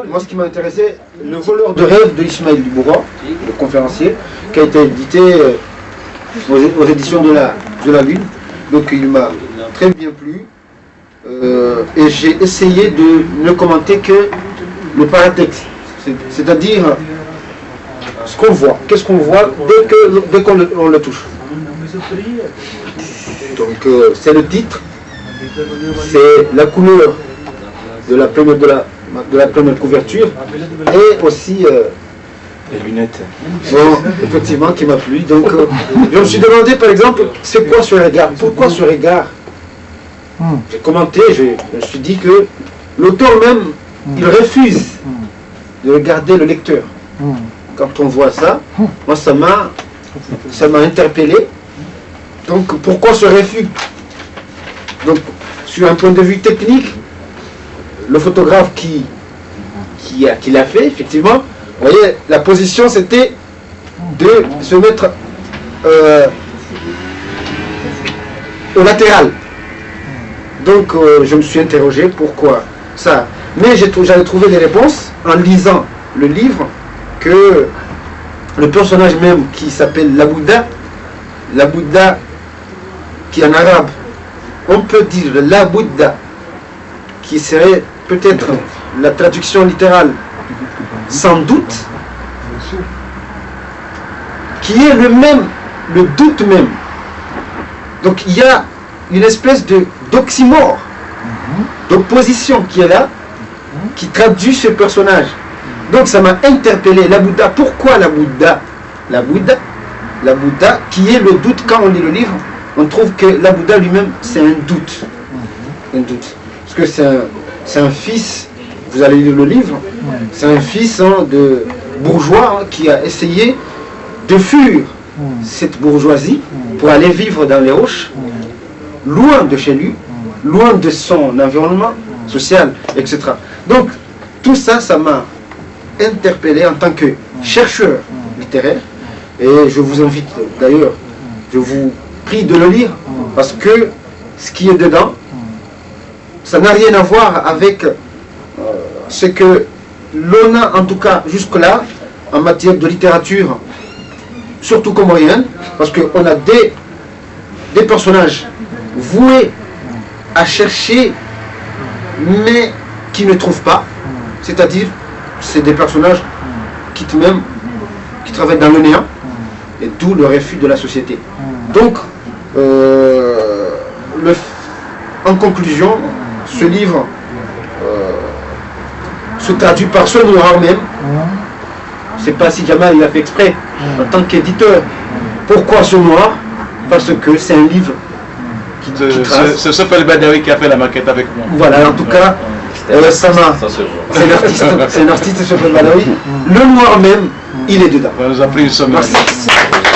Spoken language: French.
Moi, ce qui m'a intéressé, Le voleur de rêve de Ismaël Dubourg, le conférencier, qui a été édité aux éditions de la Lune. Donc, il m'a très bien plu. Et j'ai essayé de ne commenter que le paratexte, c'est-à-dire ce qu'on voit. Qu'est-ce qu'on voit dès qu'on le touche. Donc, c'est le titre, c'est la couleur de la première couverture et aussi les lunettes. Bon, effectivement, qui m'a plu. Donc, je me suis demandé, par exemple, c'est quoi ce regard? Pourquoi ce regard? J'ai commenté, je me suis dit que l'auteur même, il refuse de regarder le lecteur. Quand on voit ça, moi, ça m'a interpellé. Donc, pourquoi ce refus? Donc, sur un point de vue technique, le photographe qui l'a fait, effectivement, vous voyez, la position, c'était de se mettre au latéral. Donc, je me suis interrogé pourquoi ça. Mais j'avais trouvé des réponses en lisant le livre, que le personnage même qui s'appelle la Bouddha, qui en arabe, on peut dire la Bouddha, qui serait peut-être la traduction littérale, sans doute, qui est le doute même. Donc il y a une espèce d'oxymore, d'opposition qui est là, qui traduit ce personnage. Donc ça m'a interpellé. La Bouddha, pourquoi la Bouddha? La Bouddha qui est le doute. Quand on lit le livre, on trouve que la Bouddha lui-même, c'est un doute. Un doute. Parce que c'est un fils, vous allez lire le livre, c'est un fils de bourgeois qui a essayé de fuir cette bourgeoisie pour aller vivre dans les roches, loin de chez lui, loin de son environnement social, etc. Donc, tout ça, ça m'a interpellé en tant que chercheur littéraire, et je vous invite d'ailleurs, je vous prie de le lire, parce que ce qui est dedans, ça n'a rien à voir avec ce que l'on a, en tout cas jusque-là, en matière de littérature, surtout comorienne, parce qu'on a des personnages voués à chercher, mais qui ne trouvent pas. C'est-à-dire, c'est des personnages qui travaillent dans le néant, et d'où le refus de la société. Donc, en conclusion, ce livre se traduit par ce noir même. Je ne sais pas si Jamal l'a fait exprès, en tant qu'éditeur. Pourquoi ce noir? Parce que c'est un livre qui trace. C'est Sofel Badawi qui a fait la maquette avec moi. Voilà, en tout cas, c'est l'artiste Sofel Badawi. Le noir même, il est dedans. Ça nous a pris une semaine. Merci.